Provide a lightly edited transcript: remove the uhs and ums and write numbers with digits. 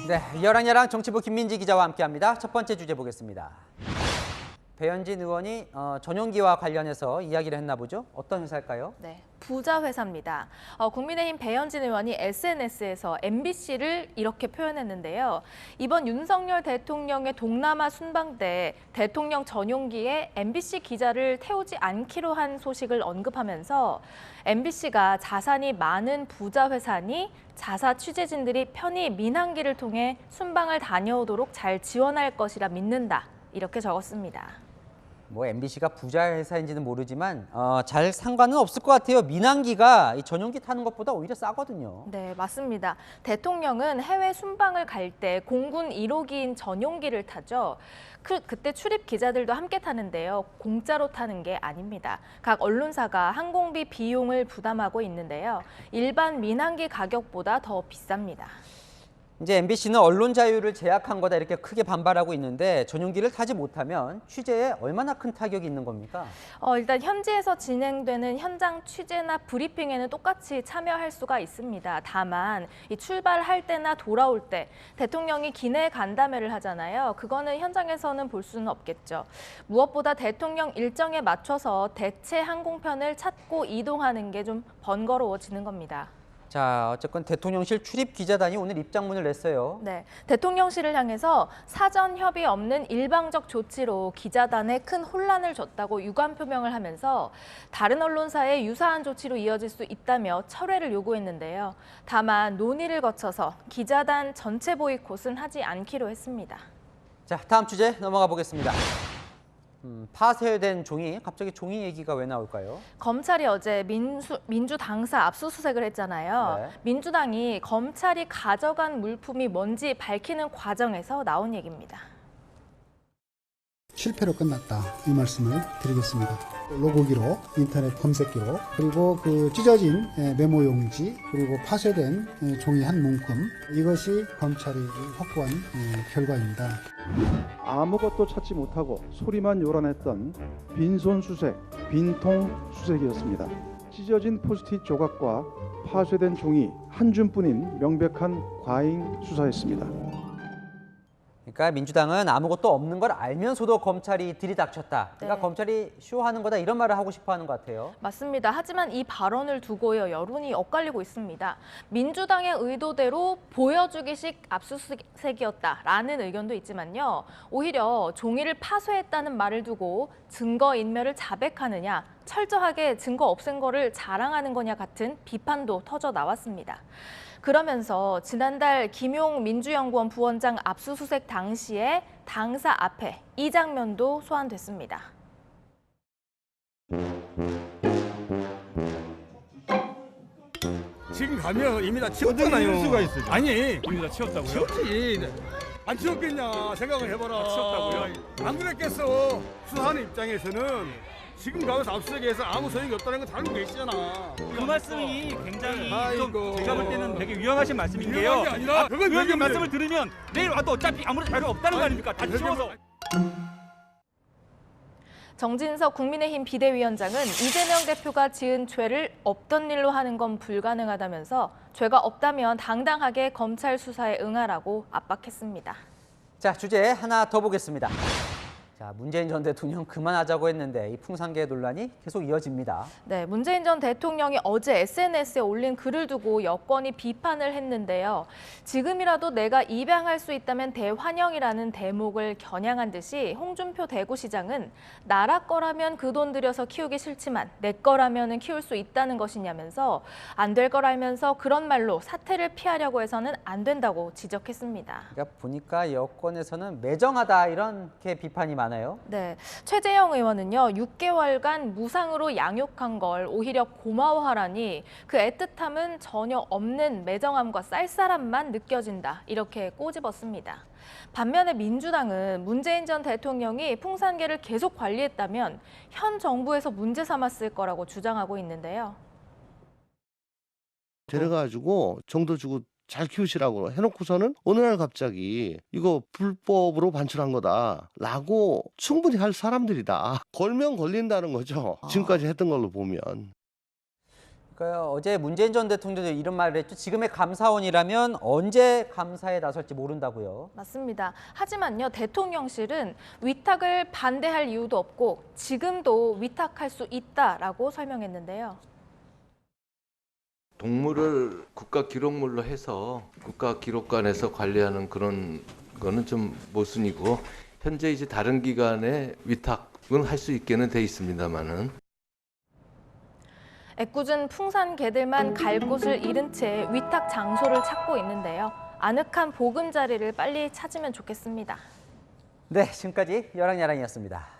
네, 여랑여랑 정치부 김민지 기자와 함께합니다. 첫 번째 주제 보겠습니다. 배현진 의원이 전용기와 관련해서 이야기를 했나 보죠? 어떤 회사일까요? 네, 부자 회사입니다. 국민의힘 배현진 의원이 SNS에서 MBC를 이렇게 표현했는데요. 이번 윤석열 대통령의 동남아 순방 때 대통령 전용기에 MBC 기자를 태우지 않기로 한 소식을 언급하면서 MBC가 자산이 많은 부자 회사니 자사 취재진들이 편히 민항기를 통해 순방을 다녀오도록 잘 지원할 것이라 믿는다. 이렇게 적었습니다. 뭐 MBC가 부자 회사인지는 모르지만 잘 상관은 없을 것 같아요. 민항기가 이 전용기 타는 것보다 오히려 싸거든요. 네, 맞습니다. 대통령은 해외 순방을 갈 때 공군 1호기인 전용기를 타죠. 그때 출입 기자들도 함께 타는데요. 공짜로 타는 게 아닙니다. 각 언론사가 항공비 비용을 부담하고 있는데요. 일반 민항기 가격보다 더 비쌉니다. 이제 MBC는 언론 자유를 제약한 거다 이렇게 크게 반발하고 있는데 전용기를 타지 못하면 취재에 얼마나 큰 타격이 있는 겁니까? 일단 현지에서 진행되는 현장 취재나 브리핑에는 똑같이 참여할 수가 있습니다. 다만 이 출발할 때나 돌아올 때 대통령이 기내 간담회를 하잖아요. 그거는 현장에서는 볼 수는 없겠죠. 무엇보다 대통령 일정에 맞춰서 대체 항공편을 찾고 이동하는 게 좀 번거로워지는 겁니다. 자, 어쨌건 대통령실 출입 기자단이 오늘 입장문을 냈어요. 네, 대통령실을 향해서 사전 협의 없는 일방적 조치로 기자단에 큰 혼란을 줬다고 유감 표명을 하면서 다른 언론사에 유사한 조치로 이어질 수 있다며 철회를 요구했는데요. 다만 논의를 거쳐서 기자단 전체 보이콧은 하지 않기로 했습니다. 자, 다음 주제 넘어가 보겠습니다. 파쇄된 종이, 갑자기 종이 얘기가 왜 나올까요? 검찰이 어제 민주당사 압수수색을 했잖아요. 네. 민주당이 검찰이 가져간 물품이 뭔지 밝히는 과정에서 나온 얘기입니다. 실패로 끝났다 이 말씀을 드리겠습니다. 로그기록, 인터넷 검색기록, 그리고 그 찢어진 메모용지, 그리고 파쇄된 종이 한 문큼, 이것이 검찰이 확보한 결과입니다. 아무것도 찾지 못하고 소리만 요란했던 빈손 수색, 빈통 수색이었습니다. 찢어진 포스트잇 조각과 파쇄된 종이 한 줌뿐인 명백한 과잉 수사였습니다. 그러니까 민주당은 아무것도 없는 걸 알면서도 검찰이 들이닥쳤다. 그러니까 네. 검찰이 쇼하는 거다 이런 말을 하고 싶어 하는 것 같아요. 맞습니다. 하지만 이 발언을 두고요, 여론이 엇갈리고 있습니다. 민주당의 의도대로 보여주기식 압수수색이었다라는 의견도 있지만요. 오히려 종이를 파쇄했다는 말을 두고 증거인멸을 자백하느냐, 철저하게 증거 없앤 거를 자랑하는 거냐 같은 비판도 터져 나왔습니다. 그러면서 지난달 김용 민주연구원 부원장 압수수색 당시에 당사 앞에 이 장면도 소환됐습니다. 지금 가면 이미 다 치웠잖아요. 어떻게 수가 있어요? 아니, 이미 다 치웠다고요? 치웠지. 안 치웠겠냐 생각을 해봐라. 치웠다고요? 안 그랬겠어. 수사하는 입장에서는 지금 가서 압수수색해서 아무 소용이 없다는 거 다 알고 계시잖아. 그 말씀이 굉장히 아이고. 좀 제가 볼 때는 되게 위험하신 말씀인 게요. 위험한 게 아니라 그건 의원님 되게 말씀을 들으면 내일 와도 어차피 아무런 자료 없다는 거 아닙니까? 다 되게 치워서. 정진석 국민의힘 비대위원장은 이재명 대표가 지은 죄를 없던 일로 하는 건 불가능하다면서 죄가 없다면 당당하게 검찰 수사에 응하라고 압박했습니다. 자, 주제 하나 더 보겠습니다. 자, 문재인 전 대통령 그만하자고 했는데 이 풍산계 논란이 계속 이어집니다. 네, 문재인 전 대통령이 어제 SNS에 올린 글을 두고 여권이 비판을 했는데요. 지금이라도 내가 입양할 수 있다면 대환영이라는 대목을 겨냥한 듯이 홍준표 대구시장은 나라 거라면 그 돈 들여서 키우기 싫지만 내 거라면은 키울 수 있다는 것이냐면서 안 될 걸 알면서 그런 말로 사태를 피하려고 해서는 안 된다고 지적했습니다. 그러니까 보니까 여권에서는 매정하다 이렇게 비판이 많아요. 네, 최재형 의원은요, 6개월간 무상으로 양육한 걸 오히려 고마워하라니 그 애틋함은 전혀 없는 매정함과 쌀쌀함만 느껴진다. 이렇게 꼬집었습니다. 반면에 민주당은 문재인 전 대통령이 풍산계를 계속 관리했다면 현 정부에서 문제 삼았을 거라고 주장하고 있는데요. 데려가지고 정도 주고 잘 키우시라고 해놓고서는 어느 날 갑자기 이거 불법으로 반출한 거다라고 충분히 할 사람들이다. 걸면 걸린다는 거죠. 지금까지 했던 걸로 보면. 그러니까 어제 문재인 전 대통령도 이런 말을 했죠. 지금의 감사원이라면 언제 감사에 나설지 모른다고요. 맞습니다. 하지만요, 대통령실은 위탁을 반대할 이유도 없고 지금도 위탁할 수 있다라고 설명했는데요. 동물을 국가기록물로 해서 국가기록관에서 관리하는 그런 거는 좀 모순이고 현재 이제 다른 기관에 위탁은 할 수 있게는 돼 있습니다만은. 애꿎은 풍산 개들만 갈 곳을 잃은 채 위탁 장소를 찾고 있는데요. 아늑한 보금자리를 빨리 찾으면 좋겠습니다. 네, 지금까지 여랑야랑이었습니다.